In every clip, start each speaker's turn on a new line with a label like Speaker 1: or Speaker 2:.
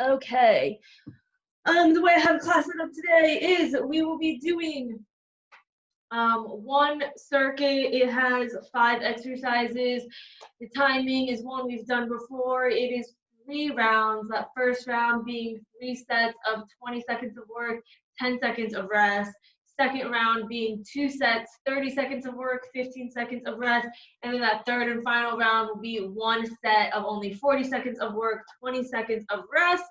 Speaker 1: Okay. The way I have class set up today is we will be doing one circuit. It has 5 exercises. The timing is one we've done before. It is 3 rounds. That first round being 3 sets of 20 seconds of work, 10 seconds of rest. Second round being 2 sets, 30 seconds of work, 15 seconds of rest. And then that third and final round will be 1 set of only 40 seconds of work, 20 seconds of rest.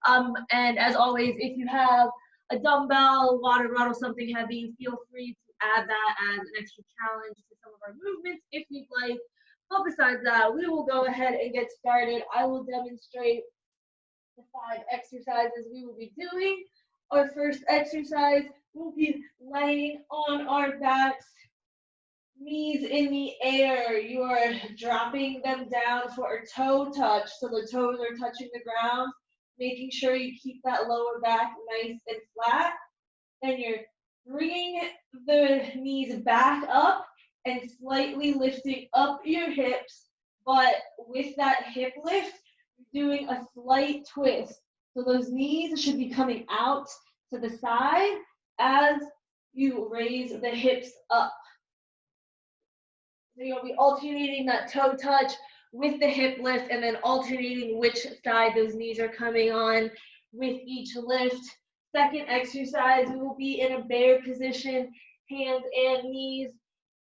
Speaker 1: And as always, if you have a dumbbell, water bottle, something heavy, feel free to add that as an extra challenge to some of our movements if you'd like. But besides that, we will go ahead and get started. I will demonstrate the 5 exercises we will be doing. Our first exercise will be laying on our backs, knees in the air. You are dropping them down for a toe touch, so the toes are touching the ground, making sure you keep that lower back nice and flat. Then you're bringing the knees back up and slightly lifting up your hips, but with that hip lift, doing a slight twist. So those knees should be coming out to the side as you raise the hips up. So you'll be alternating that toe touch with the hip lift and then alternating which side those knees are coming on with each lift. Second exercise, we will be in a bear position, hands and knees,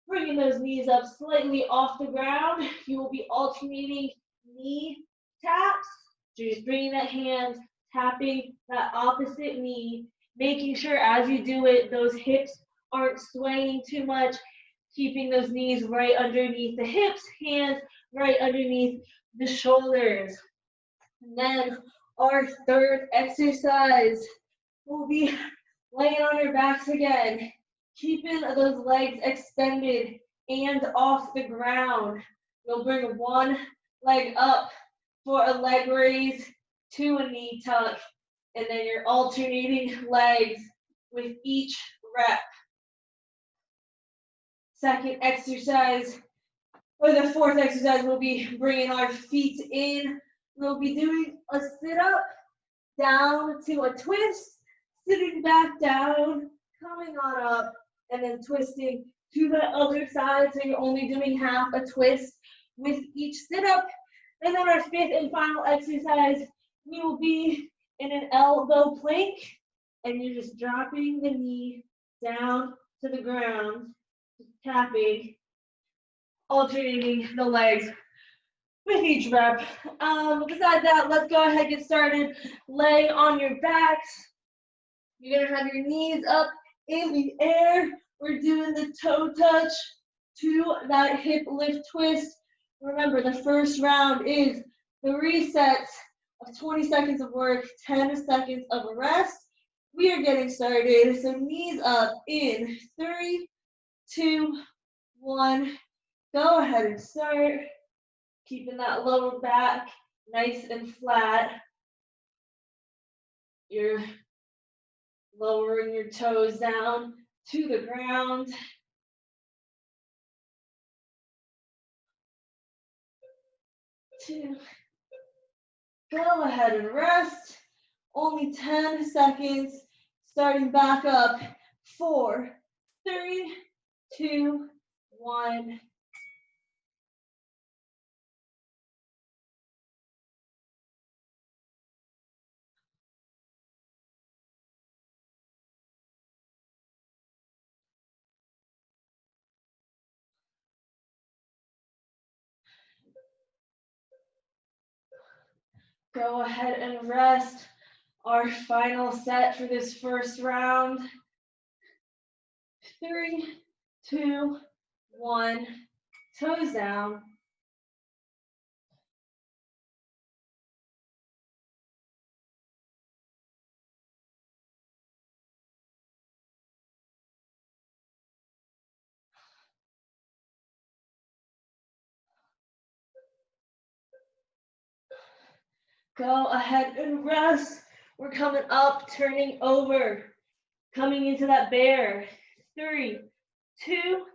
Speaker 1: bringing those knees up slightly off the ground. You will be alternating knee taps, so just bringing that hand, tapping that opposite knee, making sure as you do it, those hips aren't swaying too much, keeping those knees right underneath the hips, hands right underneath the shoulders. And then our third exercise will be laying on your backs again, keeping those legs extended and off the ground. You'll bring one leg up for a leg raise to a knee tuck, and then you're alternating legs with each rep. Second exercise, or the fourth exercise, we'll be bringing our feet in. We'll be doing a sit-up, down to a twist, sitting back down, coming on up, and then twisting to the other side, so you're only doing half a twist with each sit-up. And then our fifth and final exercise, we will be in an elbow plank, and you're just dropping the knee down to the ground, tapping, alternating the legs with each rep. Besides that, let's go ahead and get started. Lay on your backs. You're gonna have your knees up in the air. We're doing the toe touch to that hip lift twist. Remember, the first round is 3 sets of 20 seconds of work, 10 seconds of a rest. We are getting started. So knees up in 3, 2, 1. Go ahead and start. Keeping that lower back nice and flat. You're lowering your toes down to the ground. Two. Go ahead and rest. Only 10 seconds. Starting back up. 4, 3, 2, 1. Go ahead and rest. Our final set for this first round. 3, 2, 1. Toes down. Go ahead and rest. We're coming up, turning over, coming into that bear. 3, 2,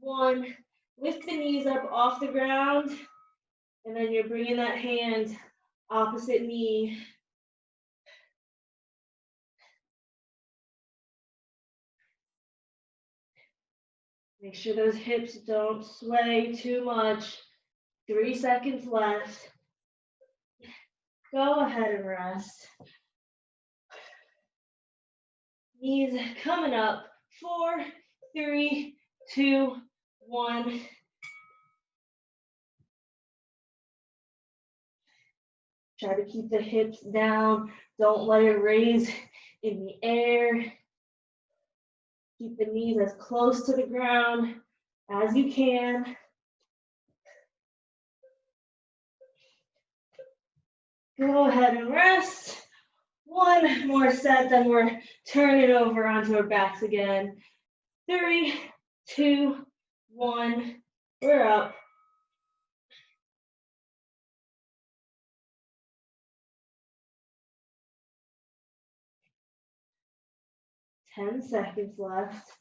Speaker 1: 1. Lift the knees up off the ground, and then you're bringing that hand opposite knee Make sure those hips don't sway too much. 3 seconds left. Go ahead and rest. Knees coming up. 4, 3, 2, 1. Try to keep the hips down. Don't let it raise in the air. Keep the knees as close to the ground as you can. Go ahead and rest. One more set, then we're turning over onto our backs again. 3, 2, 1. We're up. 10 seconds left.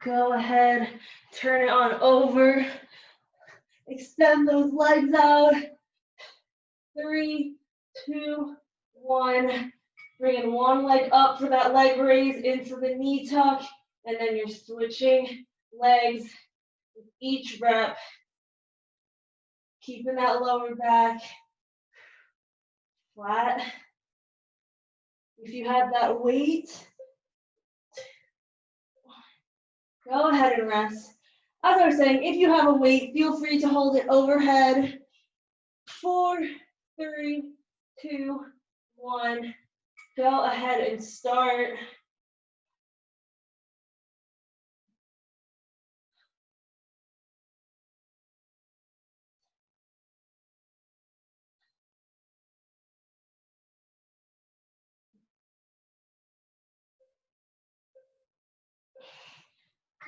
Speaker 1: Go ahead, turn it on over. Extend those legs out. 3, 2, 1. Bringing one leg up for that leg raise into the knee tuck, and then you're switching legs with each rep. Keeping that lower back flat. If you have that weight, go ahead and rest. As I was saying, if you have a weight, feel free to hold it overhead. 4, 3, 2, 1. Go ahead and start.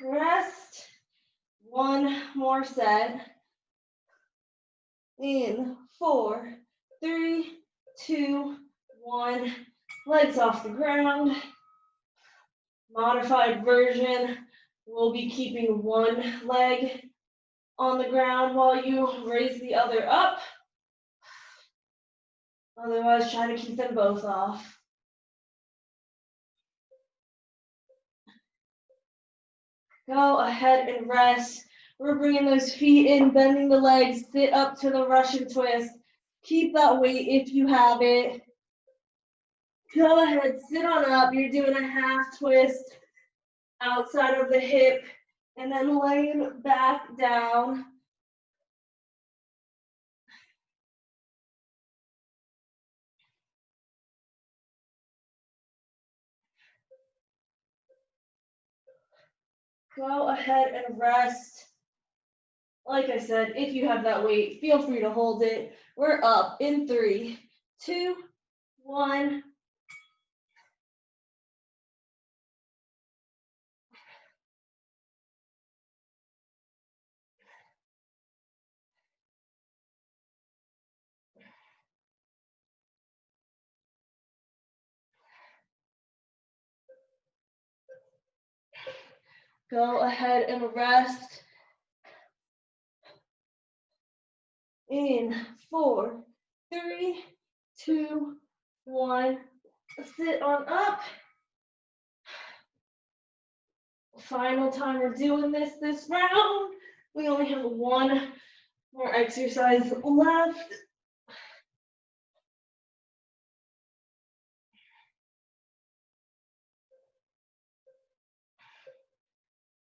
Speaker 1: Rest. One more set. In 4, 3, 2, 1. Legs off the ground. Modified version. We'll be keeping one leg on the ground while you raise the other up. Otherwise, try to keep them both off. Go ahead and rest. We're bringing those feet in, bending the legs, sit up to the Russian twist. Keep that weight if you have it. Go ahead, sit on up. You're doing a half twist outside of the hip, and then laying back down. Go ahead and rest. Like I said, if you have that weight, feel free to hold it. We're up in 3, 2, 1. Go ahead and rest. In 4, 3, 2, 1. Sit on up. Final time we're doing this round. We only have one more exercise left.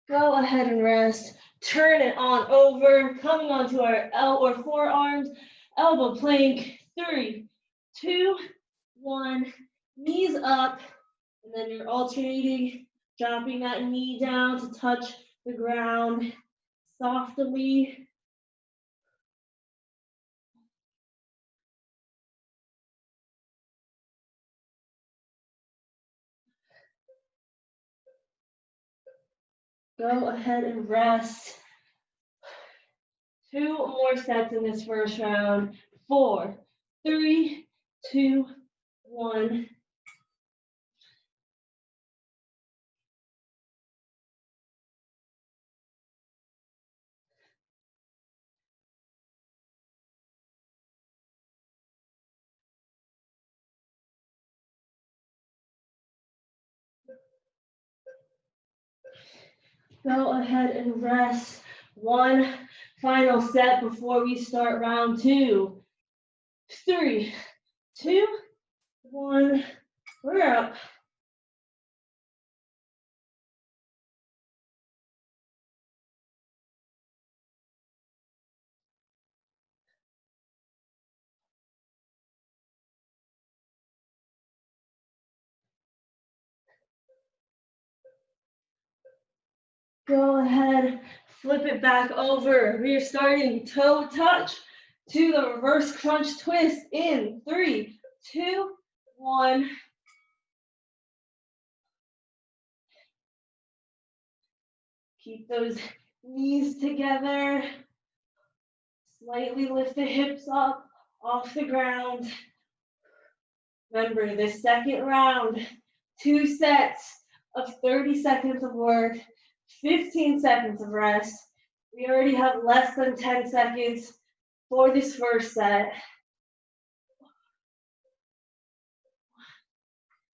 Speaker 1: Go ahead and rest. Turn it on over, coming onto our forearms, elbow plank. 3, 2, 1. Knees up, and then you're alternating, dropping that knee down to touch the ground softly. Go ahead and rest. 2 more sets in this first round. 4, 3, 2, 1. Go ahead and rest. One final set before we start round 2. 3, 2, 1. We're up. Go ahead, flip it back over. We are starting toe touch to the reverse crunch twist in 3, 2, 1. Keep those knees together. Slightly lift the hips up off the ground. Remember, this second round, 2 sets of 30 seconds of work, 15 seconds of rest. We already have less than 10 seconds for this first set.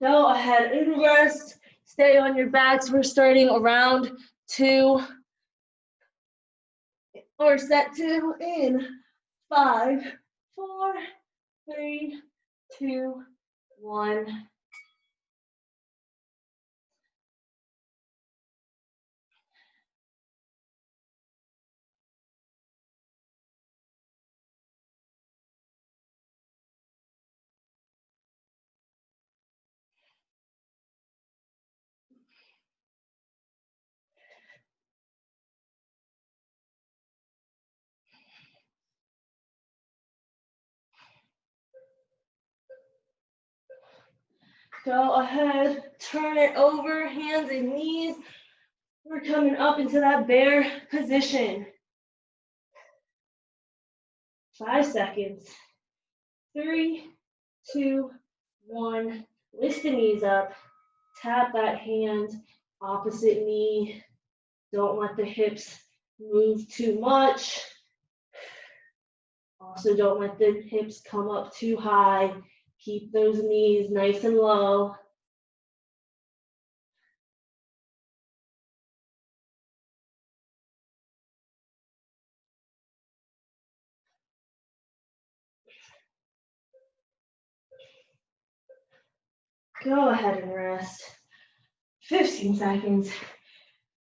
Speaker 1: Go ahead and rest. Stay on your backs. We're starting round 2 or set 2 in 5, 4, 3, 2, 1. Go ahead, turn it over, hands and knees. We're coming up into that bear position. 5 seconds. 3, 2, 1. Lift the knees up. Tap that hand, opposite knee. Don't let the hips move too much. Also, don't let the hips come up too high. Keep those knees nice and low. Go ahead and rest. 15 seconds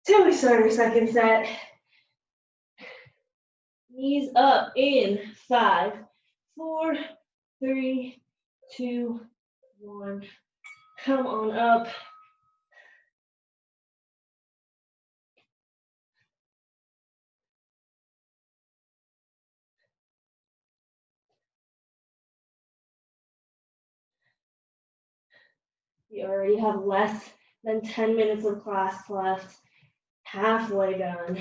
Speaker 1: till we start our second set. Knees up in 5, 4, 3, 2, 1. Come on up. We already have less than 10 minutes of class left. Halfway done.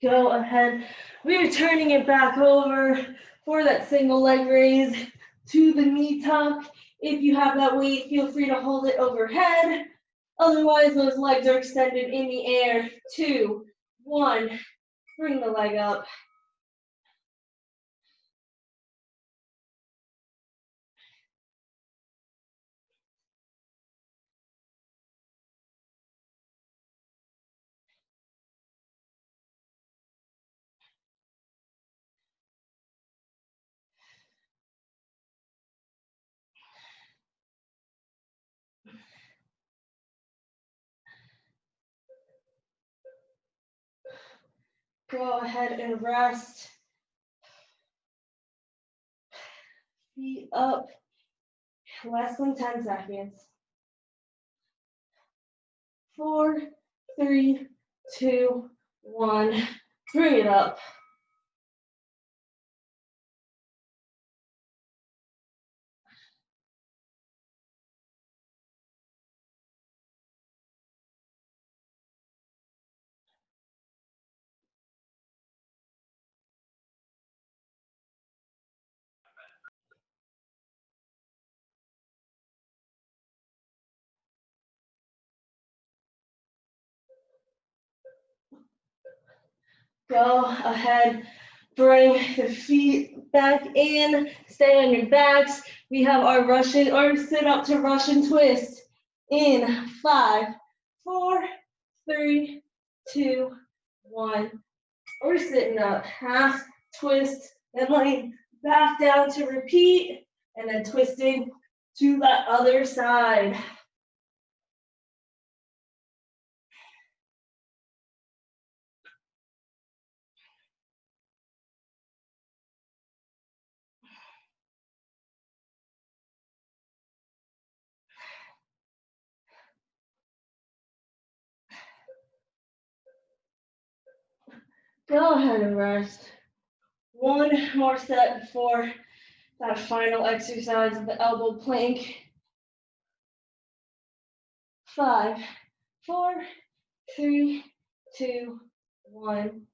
Speaker 1: Go ahead. We are turning it back over for that single leg raise to the knee tuck. If you have that weight, feel free to hold it overhead. Otherwise, those legs are extended in the air. 2, 1. Bring the leg up. Go ahead and rest. Feet up. Less than 10 seconds. 4, 3, 2, 1. Bring it up. Go ahead, Bring the feet back in, stay on your backs. We have our Russian or sit up to Russian twist. In 5, 4, 3, 2, 1. We're sitting up, half twist, and laying back down to repeat, and then twisting to that other side. Go ahead and rest. One more set before that final exercise of the elbow plank. 5, 4, 3, 2, 1.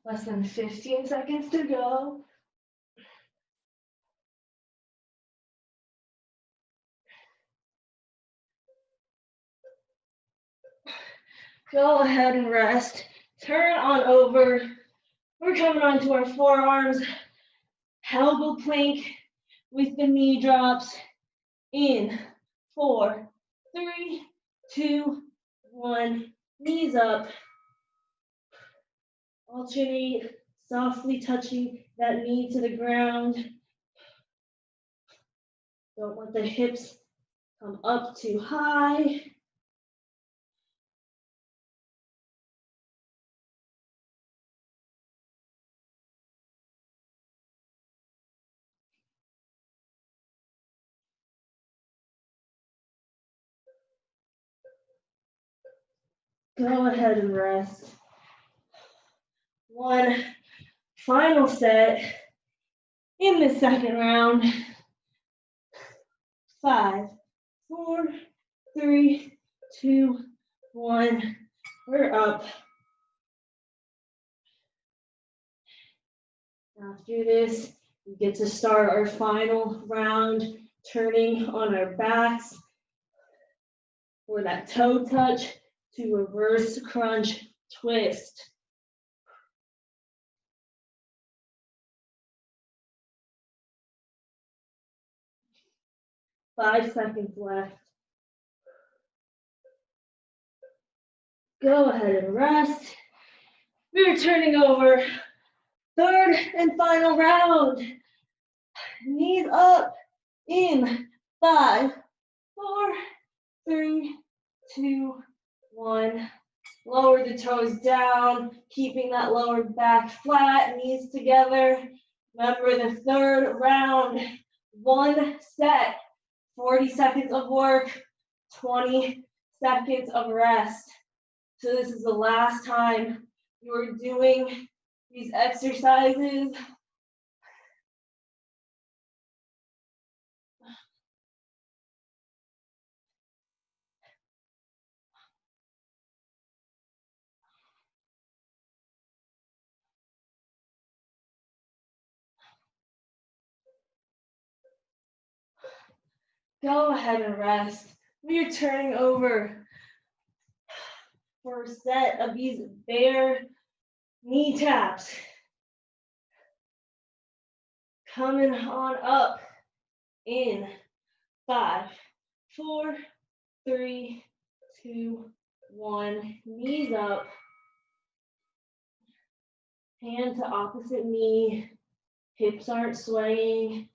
Speaker 1: Less than 15 seconds to go. Go ahead and rest. Turn on over. We're coming onto our forearms. Elbow plank with the knee drops. In 4, 3, 2, 1. Knees up. Alternate, softly touching that knee to the ground. Don't let the hips come up too high. Go ahead and rest. One final set in the second round. 5, 4, 3, 2, 1. We're up. After this, we get to start our final round, turning on our backs for that toe touch to reverse crunch twist. Five seconds left. Go ahead and rest. We're turning over. Third and final round. Knees up in 5, 4, 3, 2, 1. Lower the toes down, keeping that lower back flat, knees together. Remember the third round, one set, 40 seconds of work, 20 seconds of rest. So this is the last time you're doing these exercises. Go ahead and rest. We're turning over for a set of these bear knee taps. Coming on up in 5, 4, 3, 2, 1. Knees up. Hand to opposite knee. Hips aren't swaying.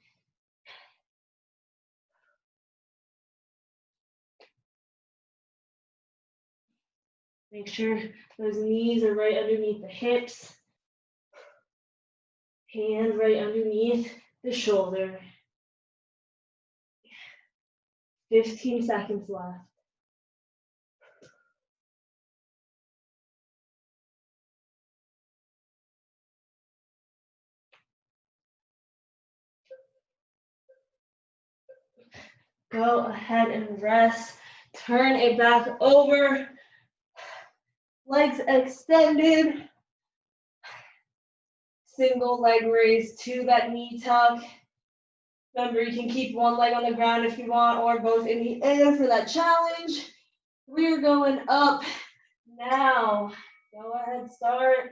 Speaker 1: Make sure those knees are right underneath the hips. Hand right underneath the shoulder. 15 seconds left. Go ahead and rest. Turn it back over. legs extended. Single leg raise to that knee tuck. Remember, you can keep one leg on the ground if you want, or both in the air for that challenge. We're going up now. Go ahead, start.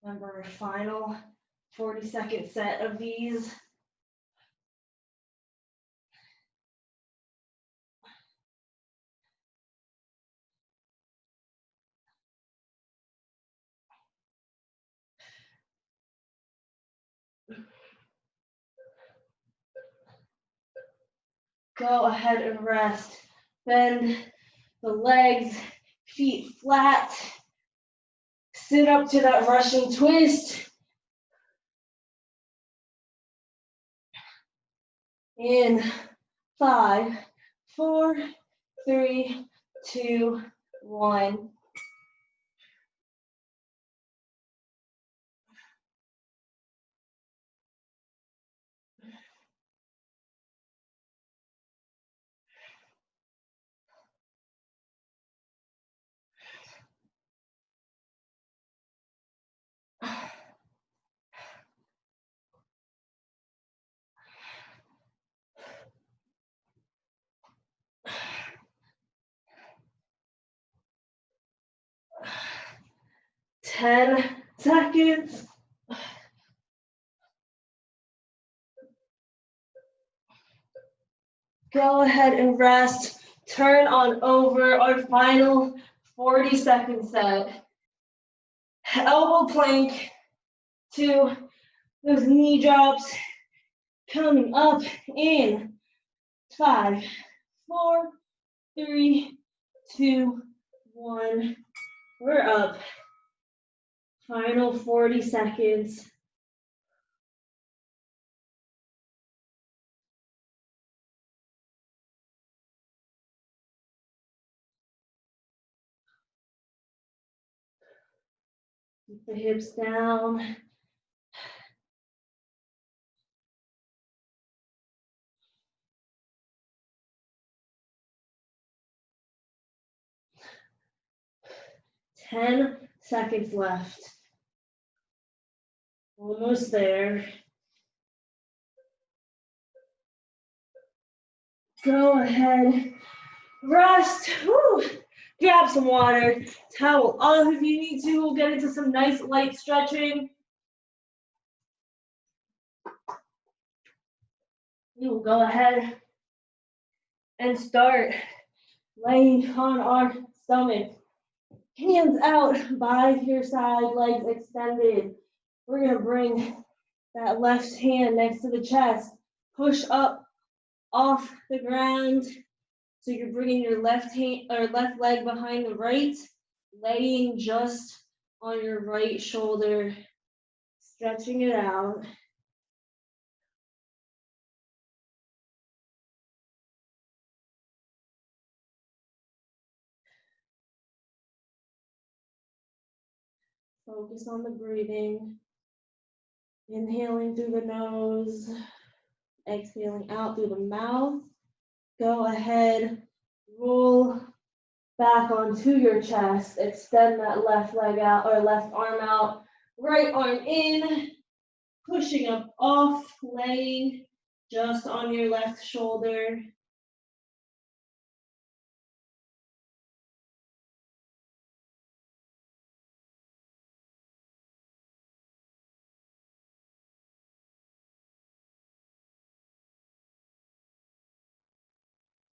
Speaker 1: Remember, final 40-second set of these. Go ahead and rest. Bend the legs, feet flat. Sit up to that Russian twist. In 5, 4, 3, 2, 1. Ten seconds. Go ahead and rest. Turn on over our final 40-second set. Elbow plank to those knee drops. Coming up in 5, 4, 3, 2, 1. We're up. Final 40 seconds. Keep the hips down. Ten seconds left. Almost there. Go ahead. Rest. Whew. Grab some water. Towel off if you need to. We'll get into some nice light stretching. We will go ahead and start laying on our stomach. Hands out by your side, legs extended. We're going to bring that left hand next to the chest. Push up off the ground. So you're bringing your left hand or left leg behind the right, laying just on your right shoulder, stretching it out. Focus on the breathing. Inhaling through the nose, exhaling out through the mouth. Go ahead, roll back onto your chest. Extend that left leg out or left arm out, right arm in, pushing up off, laying just on your left shoulder.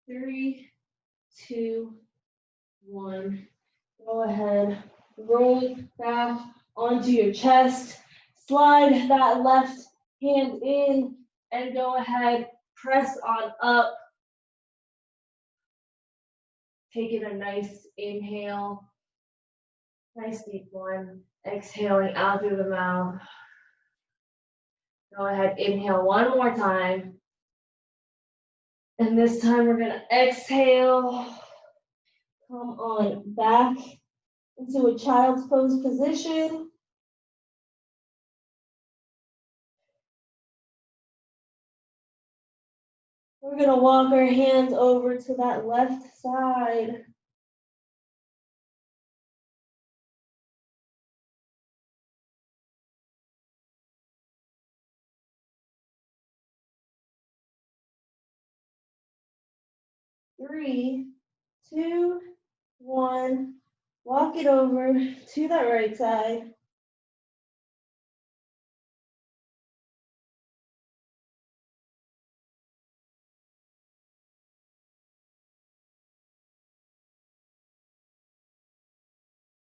Speaker 1: Three, 2, 1. Go ahead, roll back onto your chest. Slide that left hand in and go ahead, press on up. Taking a nice inhale, nice deep one. Exhaling out through the mouth. Go ahead, inhale one more time. And this time we're gonna exhale. Come on back into a child's pose position. We're gonna walk our hands over to that left side. Three, two, one. Walk it over to that right side.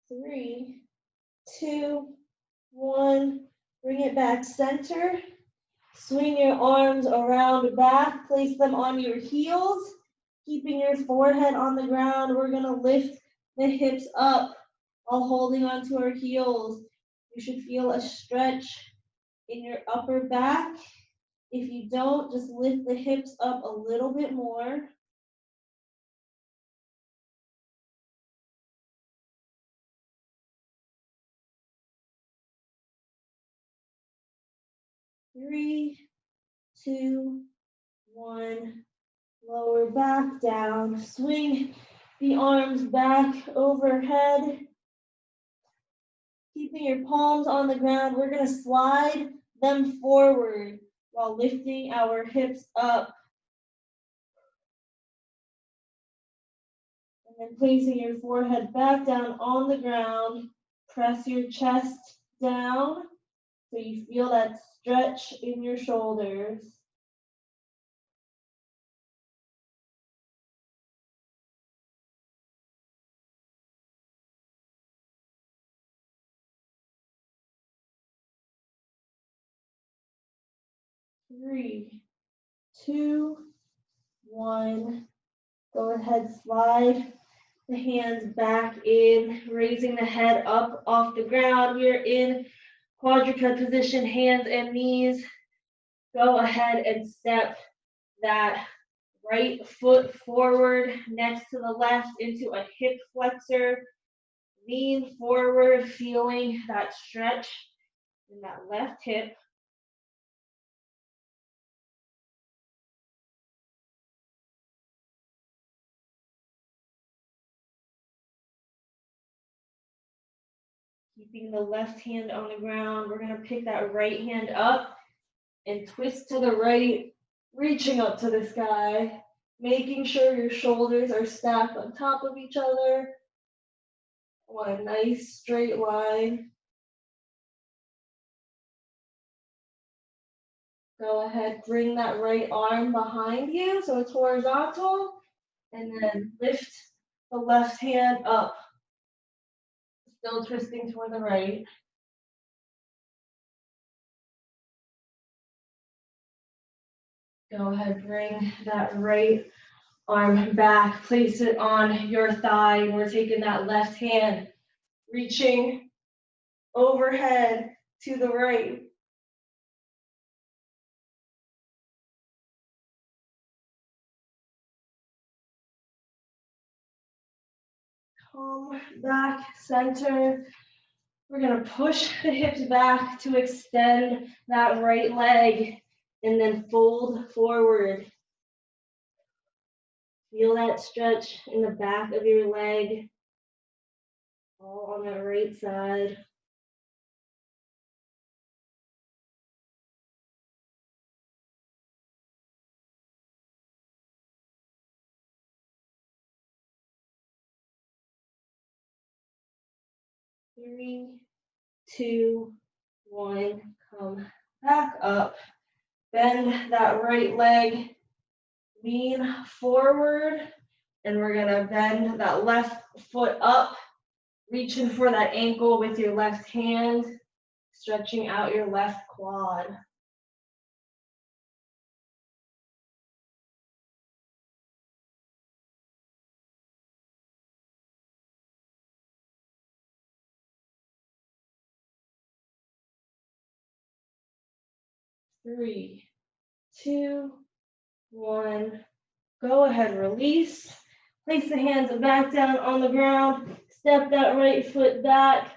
Speaker 1: Three, two, one. Bring it back center. Swing your arms around back. Place them on your heels. Keeping your forehead on the ground. We're going to lift the hips up while holding onto our heels. You should feel a stretch in your upper back. If you don't, just lift the hips up a little bit more. Three, two, one. Lower back down. Swing the arms back overhead. Keeping your palms on the ground, we're going to slide them forward while lifting our hips up. And then placing your forehead back down on the ground. Press your chest down so you feel that stretch in your shoulders. Three, two, one. Go ahead, slide the hands back in, raising the head up off the ground. We are in quadruped position, hands and knees. Go ahead and step that right foot forward next to the left into a hip flexor. Lean forward, feeling that stretch in that left hip. Keeping the left hand on the ground. We're going to pick that right hand up and twist to the right, reaching up to the sky, making sure your shoulders are stacked on top of each other on a nice straight line. Go ahead, bring that right arm behind you so it's horizontal, and then lift the left hand up, still twisting toward the right. Go ahead, bring that right arm back, place it on your thigh. We're taking that left hand, reaching overhead to the right. Come back, center. We're gonna push the hips back to extend that right leg and then fold forward. Feel that stretch in the back of your leg, all on that right side. Three, two, one, come back up. Bend that right leg, lean forward, and we're gonna bend that left foot up, reaching for that ankle with your left hand, stretching out your left quad. Three, two, one. Go ahead, release. Place the hands back down on the ground. step that right foot back,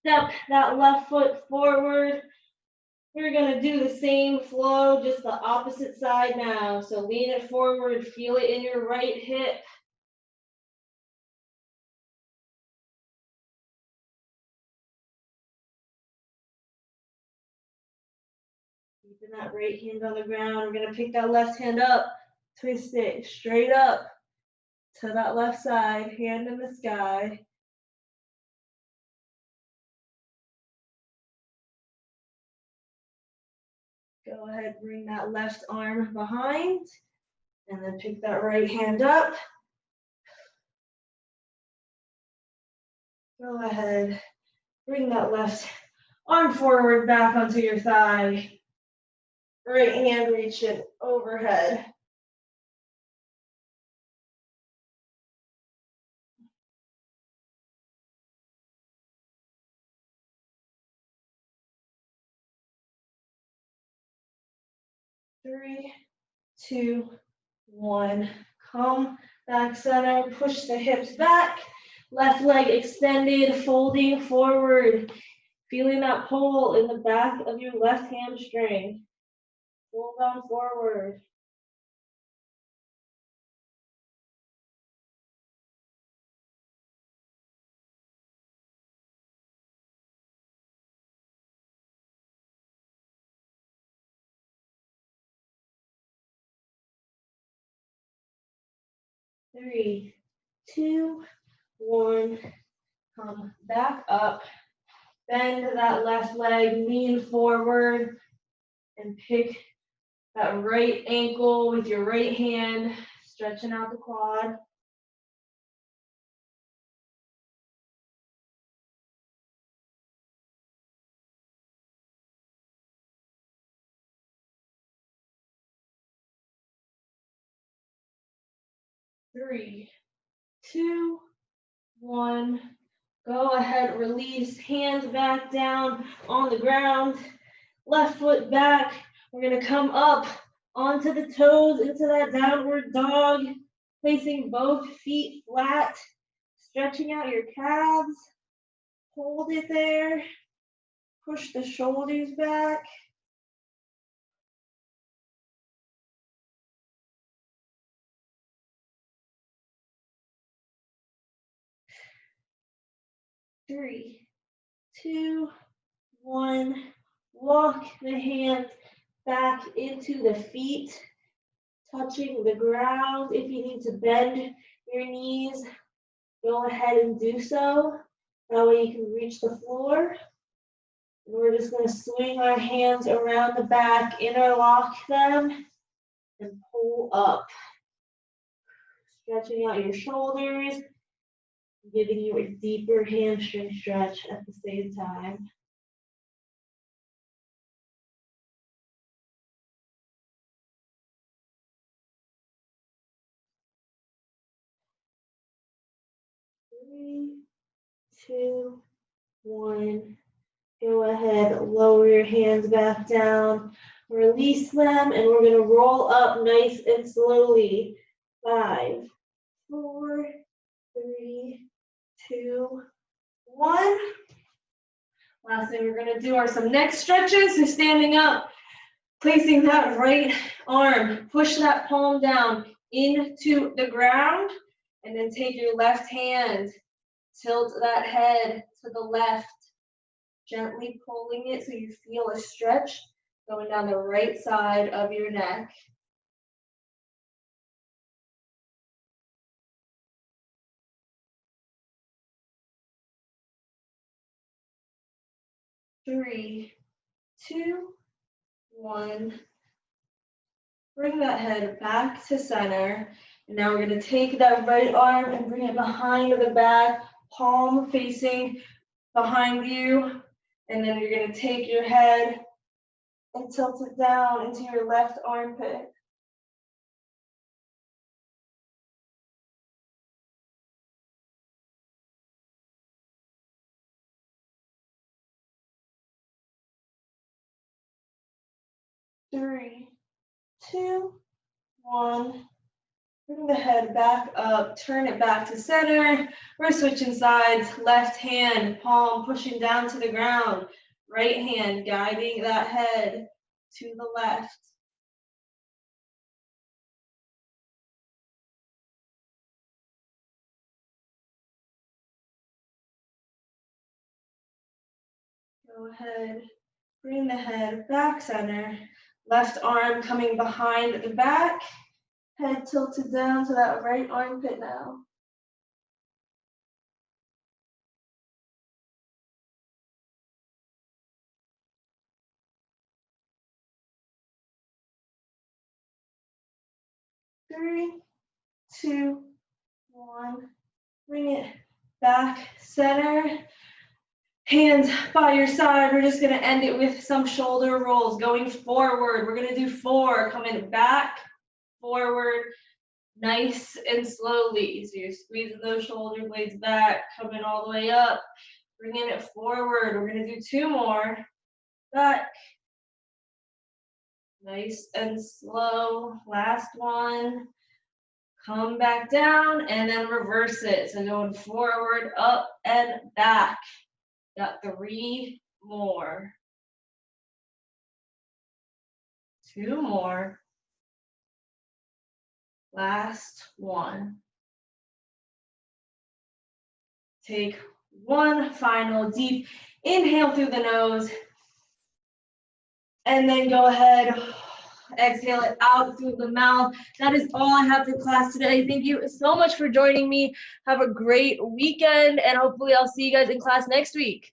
Speaker 1: step that left foot forward. We're gonna do the same flow, just the opposite side now. So lean it forward, feel it in your right hip. Keeping that right hand on the ground. We're gonna pick that left hand up, twist it straight up to that left side, hand in the sky. Go ahead, bring that left arm behind, and then pick that right hand up. Go ahead, bring that left arm forward, back onto your thigh. Right hand reaching overhead. Three, two, one. Come back center, push the hips back. Left leg extended, folding forward. Feeling that pull in the back of your left hamstring. Pull down forward. Three, two, one. Come back up. Bend that left leg, lean forward, and pick that right ankle with your right hand, stretching out the quad. Three, two, one. Go ahead, release, hands back down on the ground, left foot back. We're gonna come up onto the toes into that downward dog, placing both feet flat, stretching out your calves. Hold it there, push the shoulders back. Three, two, one. Walk the hands back into the feet, touching the ground. If you need to bend your knees, go ahead and do so. That way you can reach the floor. And we're just going to swing our hands around the back, interlock them, and pull up. Stretching out your shoulders, giving you a deeper hamstring stretch at the same time. Three, two, one. Go ahead, lower your hands back down, release them, and we're gonna roll up nice and slowly. 5, 4, 3, 2, 1. Last thing we're gonna do are some neck stretches. So standing up, placing that right arm, push that palm down into the ground, and then take your left hand, tilt that head to the left, gently pulling it so you feel a stretch going down the right side of your neck. Three, two, one. Bring that head back to center. And now we're going to take that right arm and bring it behind the back, palm facing behind you. And then you're going to take your head and tilt it down into your left armpit. Three, two, one. Bring the head back up, turn it back to center. We're switching sides. Left hand, palm pushing down to the ground. Right hand guiding that head to the left. Go ahead, bring the head back center. Left arm coming behind the back. Head tilted down to that right armpit now. Three, two, one. Bring it back center. Hands by your side. We're just gonna end it with some shoulder rolls. Going forward, we're gonna do 4. Coming back, forward, nice and slowly. So you're squeezing those shoulder blades back, coming all the way up, bringing it forward. We're gonna do 2 more. Back, nice and slow. Last one. Come back down and then reverse it. So going forward, up and back. Got 3 more. 2 more. Last one. Take one final deep inhale through the nose. And then go ahead, exhale it out through the mouth. That is all I have for class today. Thank you so much for joining me. Have a great weekend, and hopefully I'll see you guys in class next week.